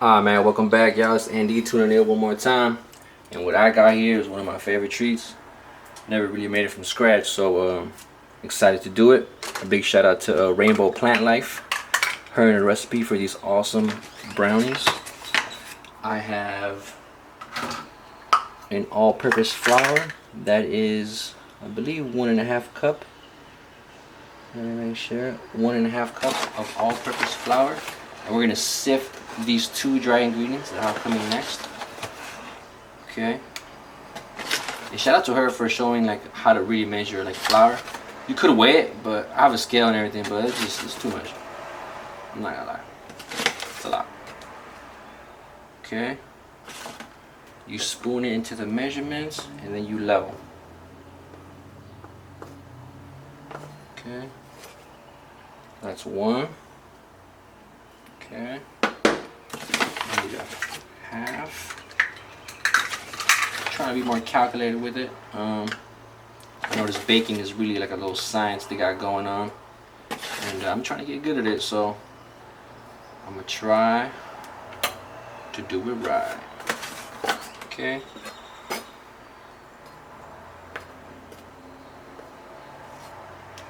Man, welcome back, y'all. It's Andy tuning in one more time. And what I got here is one of my favorite treats. Never really made it from scratch, so excited to do it. A big shout out to Rainbow Plant Life. Her and a recipe for these awesome brownies. I have an all-purpose flour that is, I believe, 1.5 cup. Let me make sure. 1.5 cup of all-purpose flour. And we're gonna sift these two dry ingredients that are coming next. Okay. And shout out to her for showing like how to really measure like flour. You could weigh it, but I have a scale and everything, but it's too much. I'm not gonna lie. It's a lot. Okay. You spoon it into the measurements and then you level. Okay. That's one. Okay. And you got half. Trying to be more calculated with it. I know this baking is really like a little science they got going on, and I'm trying to get good at it, so I'm gonna try to do it right. Okay.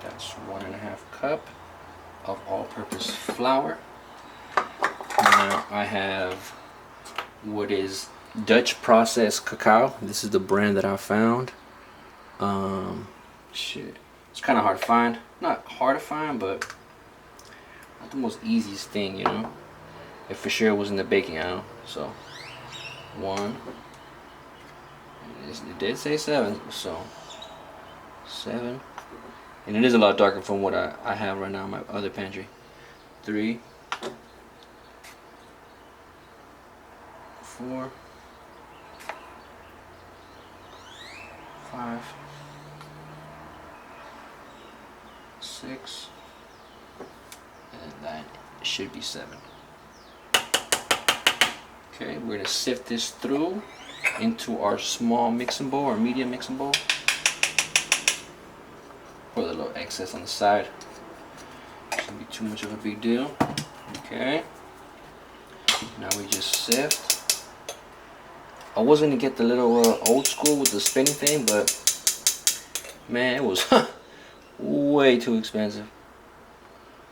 That's 1.5 cup of all-purpose flour. Now I have what is Dutch processed cacao. This is the brand that I found. Shit, it's kind of hard to find. Not hard to find, but not the most easiest thing, you know. It for sure was in the baking aisle. So one. It did say 7, so 7. And it is a lot darker from what I have right now in my other pantry. 3, 4, 5, 6, and that should be 7. Okay, we're gonna sift this through into our small mixing bowl or medium mixing bowl. Put a little excess on the side. Shouldn't be too much of a big deal. Okay. Now we just sift. I was gonna get the little old school with the spinning thing, but man, it was way too expensive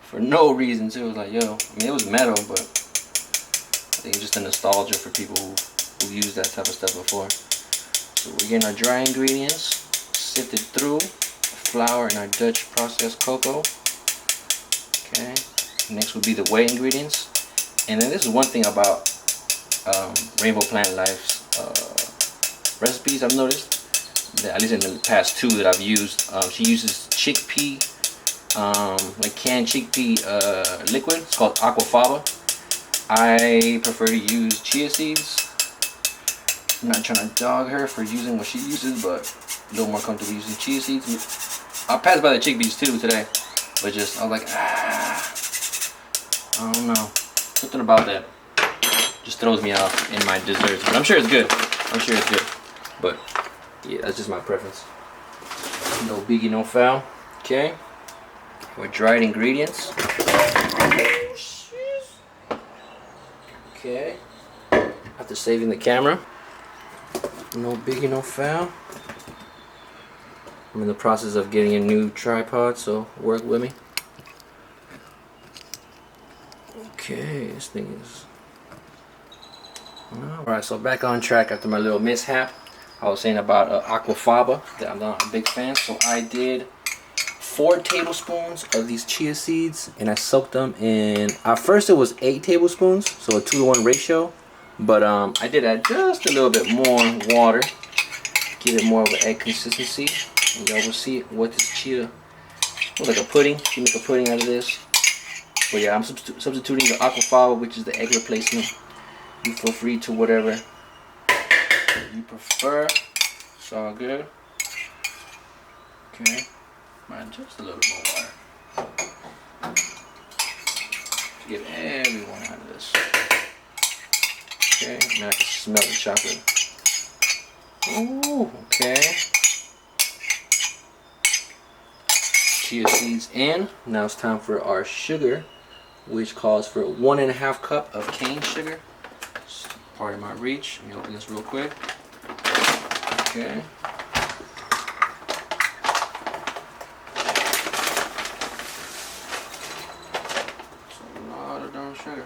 for no reason too. It was like, yo, I mean, it was metal, but I think it's just a nostalgia for people who've used that type of stuff before. So we're getting our dry ingredients sifted through, flour and our Dutch processed cocoa. Okay. Next would be the whey ingredients, and then this is one thing about Rainbow Plant Life's recipes. I've noticed that, at least in the past 2 that I've used, she uses chickpea, like canned chickpea liquid. It's called aquafaba. I prefer to use chia seeds. I'm not trying to dog her for using what she uses, but a little more comfortable using chia seeds. I passed by the chickpeas too today, but just I was like, I don't know, something about that just throws me off in my desserts. But I'm sure it's good. I'm sure it's good. But yeah, that's just my preference. No biggie, no foul. Okay. With dried ingredients. Okay. After saving the camera. No biggie, no foul. I'm in the process of getting a new tripod, so work with me. Okay, this thing is... Alright, so back on track after my little mishap. I was saying about aquafaba, that I'm not a big fan, so I did 4 tablespoons of these chia seeds, and I soaked them in, at first it was 8 tablespoons, so a 2-to-1 ratio, but I did add just a little bit more water, give it more of an egg consistency, and y'all will see what this chia, looks like a pudding. You make a pudding out of this. But yeah, I'm substituting the aquafaba, which is the egg replacement. You feel free to whatever you prefer. It's all good. Okay. Add just a little bit more water to get everyone out of this. Okay. Now I can smell the chocolate. Ooh. Okay. Chia seeds in. Now it's time for our sugar, which calls for 1.5 cup of cane sugar. Pardon my reach. Let me open this real quick. Okay. It's a lot of darn sugar.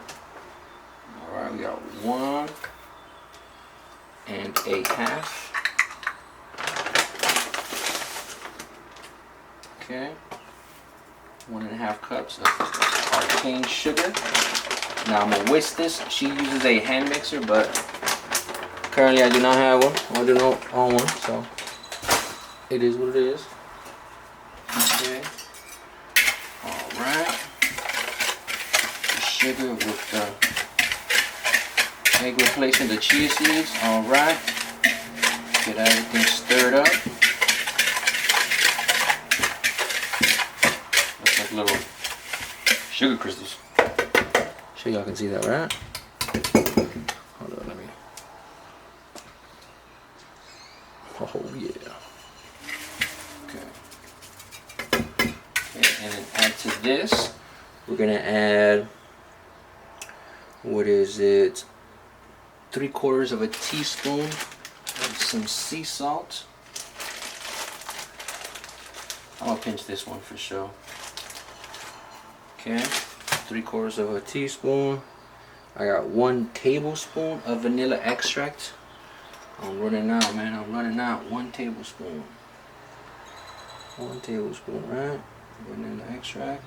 Alright, we got 1 1/2. Okay. 1 1/2 cups of arcane sugar. Now I'm gonna whisk this. She uses a hand mixer, but currently I do not have one. I do not own one, so it is what it is. Okay. Alright. The sugar with the egg replacement, the chia seeds. Alright. Get everything stirred up. Looks like little sugar crystals. Sure y'all can see that, right? Hold on, let me. Oh yeah. Okay. Okay, and then add to this, we're gonna add, what is it? 3/4 of a teaspoon of some sea salt. I'm gonna pinch this one for sure. Okay. 3/4 of a teaspoon. I got 1 tablespoon of vanilla extract. I'm running out, man. I'm running out. 1 tablespoon. 1 tablespoon, right? Vanilla extract.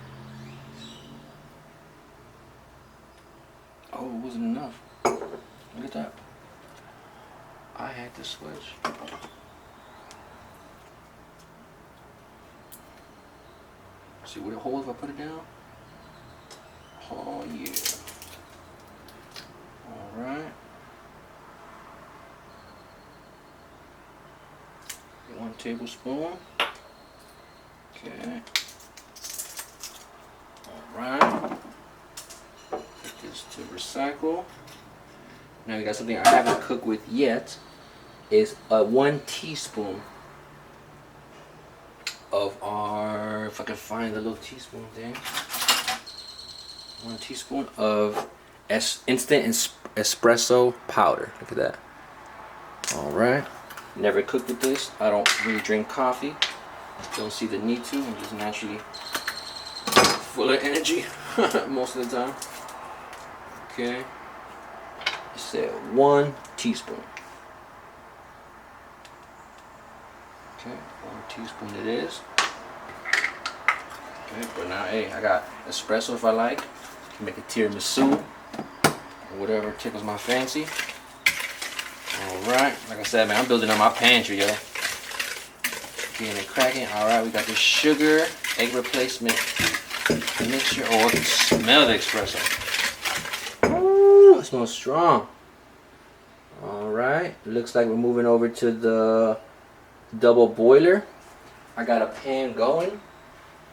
Oh, it wasn't enough. Look at that. I had to switch. See, would it hold if I put it down? Oh yeah. Alright. 1 tablespoon. Okay. Alright. Put this to recycle. Now we got something I haven't cooked with yet. Is 1 teaspoon of our, if I can find the little teaspoon thing. 1 teaspoon of instant espresso powder. Look at that. Alright. Never cooked with this. I don't really drink coffee. Don't see the need to. I'm just naturally full of energy most of the time. Okay. I said 1 teaspoon. Okay, 1 teaspoon it is. Okay, but now, hey, I got espresso if I like. Can make a tiramisu or whatever tickles my fancy. Alright, like I said, man, I'm building up my pantry, yo. Getting it cracking. Alright, we got this sugar, egg replacement mixture. Oh, I can smell the espresso. Ooh, it smells strong. Alright, looks like we're moving over to the double boiler. I got a pan going.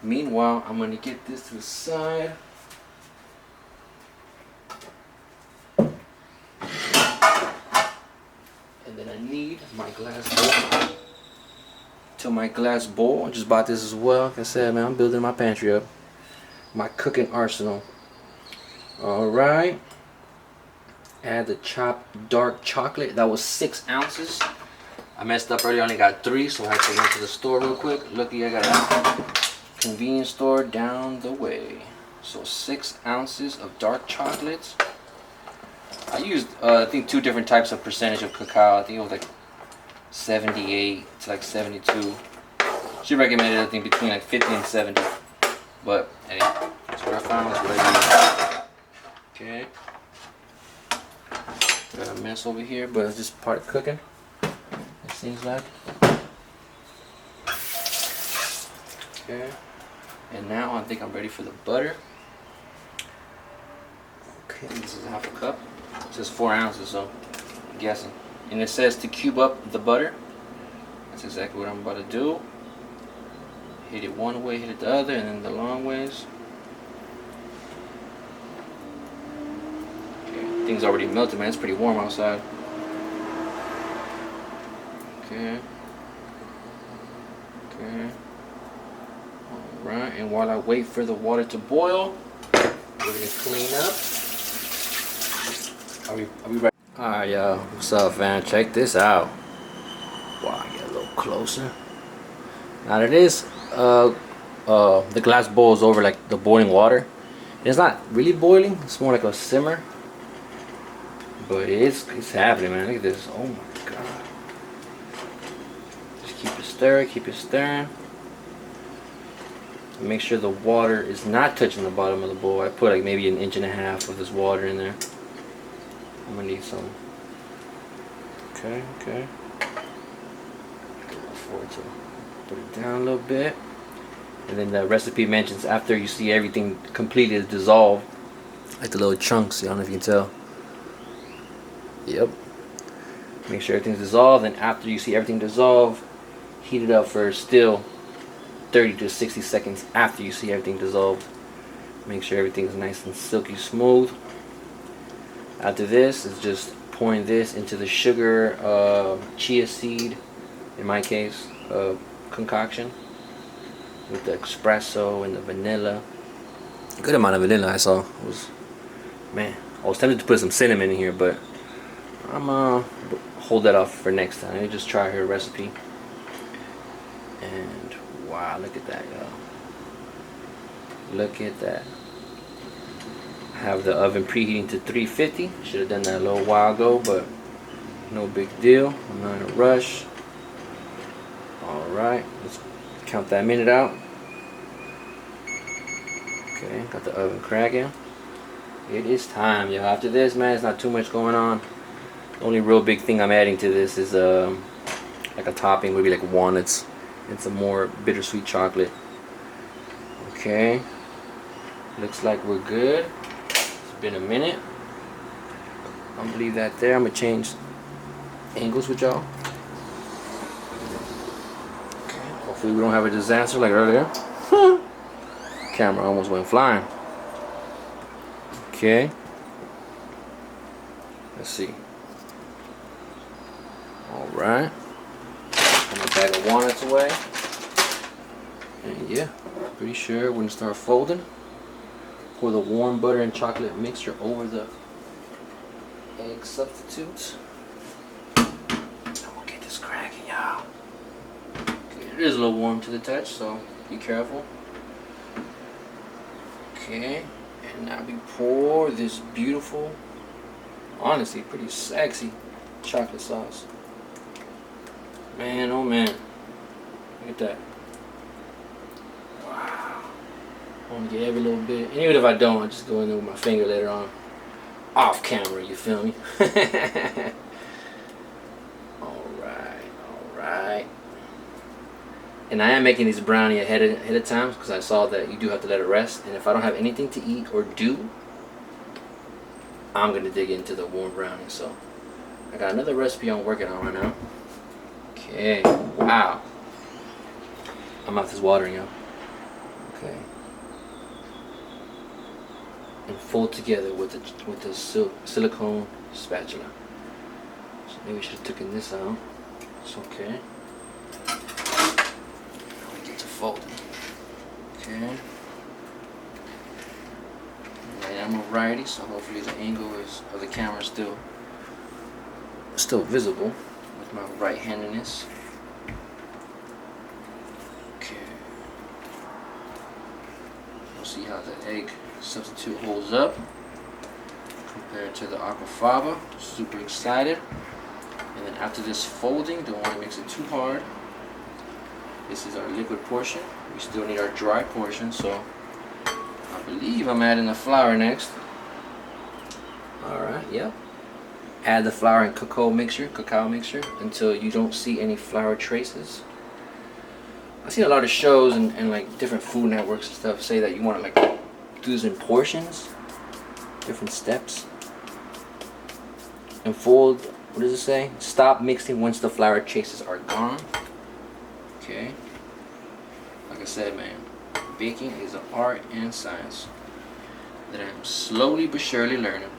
Meanwhile, I'm going to get this to the side. And then I need my glass bowl. To my glass bowl. I just bought this as well. Like I said, man, I'm building my pantry up. My cooking arsenal. Alright. Add the chopped dark chocolate. That was 6 ounces. I messed up earlier. I only got 3, so I had to run to the store real quick. Lucky I got a convenience store down the way. So 6 ounces of dark chocolate. I used I think 2 different types of percentage of cacao. I think it was like 78 to like 72. She recommended I think between like 50 and 70. But hey, that's what I found. That's what I used. Okay. Got a mess over here, but it's just part of cooking. It seems like. Okay. And now I think I'm ready for the butter. Okay, this is 1/2 cup. It says 4 ounces, so I'm guessing. And it says to cube up the butter. That's exactly what I'm about to do. Hit it one way, hit it the other, and then the long ways. Okay, things already melted, man. It's pretty warm outside. Okay. Okay. Alright, and while I wait for the water to boil, we're gonna clean up. Are we ready? Alright, y'all. What's up, fam? Check this out. Wow, get a little closer. Now it is the glass boils over like the boiling water. It's not really boiling, it's more like a simmer. But it's happening, man. Look at this. Oh my god. Just keep it stirring. Make sure the water is not touching the bottom of the bowl. I put like maybe 1.5 inches of this water in there. I'm gonna need some. Okay. Look forward to put it down a little bit. And then the recipe mentions after you see everything completely dissolved, like the little chunks. I don't know if you can tell. Yep. Make sure everything's dissolved, and after you see everything dissolve, heat it up for still 30 to 60 seconds after you see everything dissolved. Make sure everything's nice and silky smooth. After this is just pouring this into the sugar chia seed, in my case, concoction with the espresso and the vanilla. Good amount of vanilla I saw. Man, I was tempted to put some cinnamon in here, but I'm hold that off for next time. Let me just try her recipe. And wow, look at that, y'all. Look at that. Have the oven preheating to 350. Should have done that a little while ago, but no big deal. I'm not in a rush. Alright, let's count that minute out. Okay, got the oven cracking. It is time, y'all. After this, man, it's not too much going on. The only real big thing I'm adding to this is like a topping, maybe like walnuts and some more bittersweet chocolate. Okay, looks like we're good. It's been a minute. I'm gonna leave that there. I'm gonna change angles with y'all. Okay, hopefully we don't have a disaster like earlier. Camera almost went flying. Okay, let's see. Alright, put my bag of walnuts away. And yeah, pretty sure we're gonna start folding. Pour the warm butter and chocolate mixture over the egg substitutes. I'm gonna get this cracking, y'all. Okay, it is a little warm to the touch, so be careful. Okay, and now we pour this beautiful, honestly pretty sexy chocolate sauce. Man, oh man, look at that. Wow. I want to get every little bit. And even if I don't, I just go in there with my finger later on. Off camera, you feel me? Alright. And I am making these brownie ahead of time because I saw that you do have to let it rest. And if I don't have anything to eat or do, I'm going to dig into the warm brownie. So I got another recipe I'm working on right now. Okay, wow. My mouth is watering, y'all. Okay. And fold together with the silicone spatula. So maybe we should have taken this out. It's okay. Now we get to folding. Okay. Right, I'm a righty, so hopefully the angle of the camera is still visible with my right-handedness. Okay. We'll see how the egg substitute holds up compared to the aquafaba. Super excited. And then after this folding, don't want to mix it too hard. This is our liquid portion. We still need our dry portion, so I believe I'm adding the flour next. Alright, yep. Add the flour and cacao mixture until you don't see any flour traces. I've seen a lot of shows and like different food networks and stuff say that you want to like do this in portions, different steps. And fold, what does it say? Stop mixing once the flour traces are gone. Okay. Like I said, man, baking is an art and science that I'm slowly but surely learning.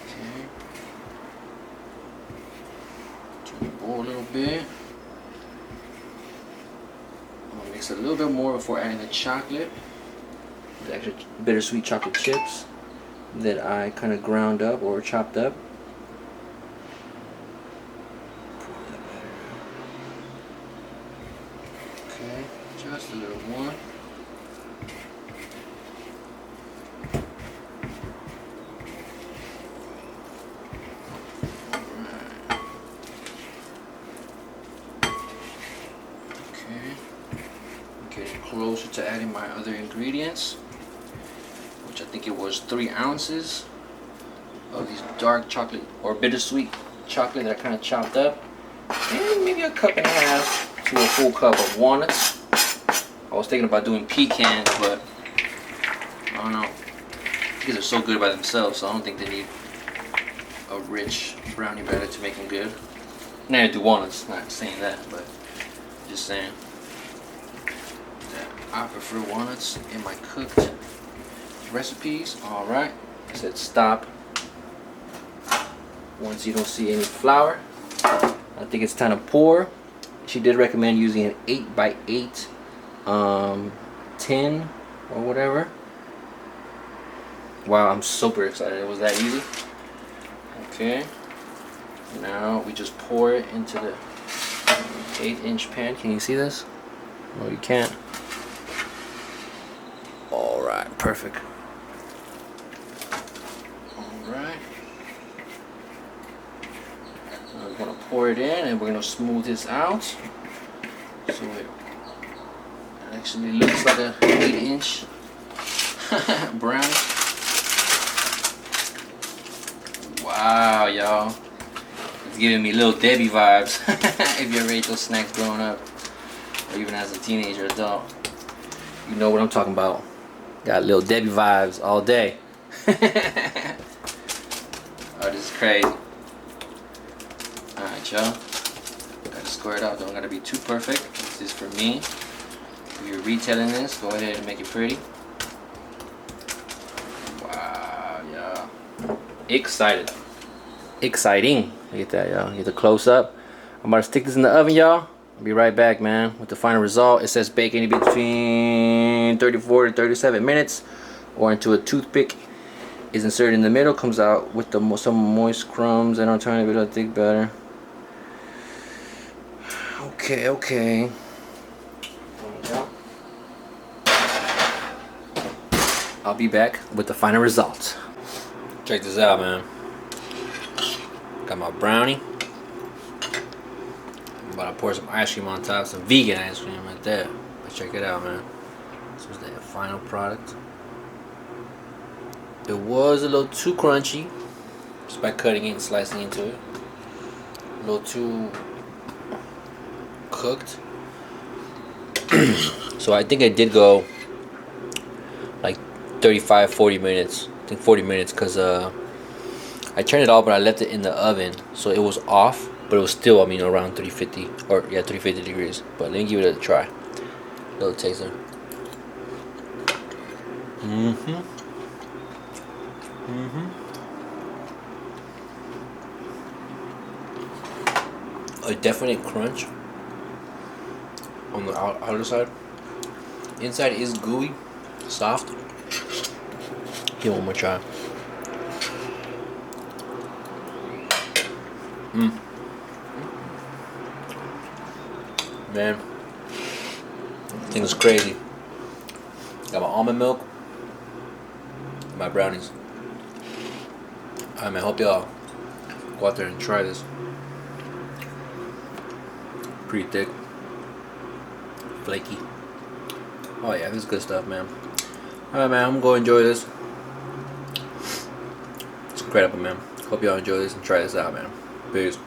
Okay. Turn the bowl a little bit. I'm gonna mix a little bit more before adding the chocolate, the extra bittersweet chocolate chips. that I kind of ground up or chopped up. Okay, just a little more. Getting closer to adding my other ingredients, which I think it was 3 ounces of these dark chocolate or bittersweet chocolate that I kind of chopped up, and maybe a cup and a half to a full cup of walnuts. I was thinking about doing pecans, but I don't know. These are so good by themselves, so I don't think they need a rich brownie batter to make them good. Now I do walnuts, not saying that, but just saying. I prefer walnuts in my cooked recipes. Alright, I said stop once you don't see any flour. I think it's time to pour. She did recommend using an 8x8 tin or whatever. Wow, I'm super excited. It was that easy. Okay, now we just pour it into the 8-inch pan. Can you see this? No, you can't. Alright, perfect. Alright. We're going to pour it in and we're going to smooth this out. So it actually looks like a 8-inch brownie. Wow, y'all. It's giving me Little Debbie vibes. If you ever ate those snacks growing up, or even as a teenager, adult, you know what I'm talking about. Got Little Debbie vibes all day. Oh, this is crazy. Alright, y'all. Gotta square it out. Don't gotta be too perfect. This is for me. If you're retailing this, go ahead and make it pretty. Wow, y'all. Excited. Exciting. Look at that, y'all. Get the close up. I'm about to stick this in the oven, y'all. I'll be right back, man, with the final result. It says bake in between 34 to 37 minutes, or until a toothpick is inserted in the middle, comes out with some moist crumbs and alternative to thick batter. Okay. I'll be back with the final result. Check this out, man. Got my brownie. I'm about to pour some ice cream on top, some vegan ice cream right there. But check it out, man. This was the final product. It was a little too crunchy, just by cutting it and slicing into it. A little too cooked. So I think I did go like 35-40 minutes. I think 40 minutes, because I turned it off, but I left it in the oven, so it was off, but it was still, I mean, around 350, or yeah, 350 degrees. But let me give it a try. Little taster. A definite crunch on the outer side. Inside is gooey, soft. Give it one more try. Man, this thing is crazy. Got my almond milk, my brownies. Alright, man, hope y'all go out there and try this. Pretty thick, flaky. Oh yeah, this is good stuff, man. Alright, man, I'm gonna enjoy this. It's incredible, man. Hope y'all enjoy this and try this out, man. Peace.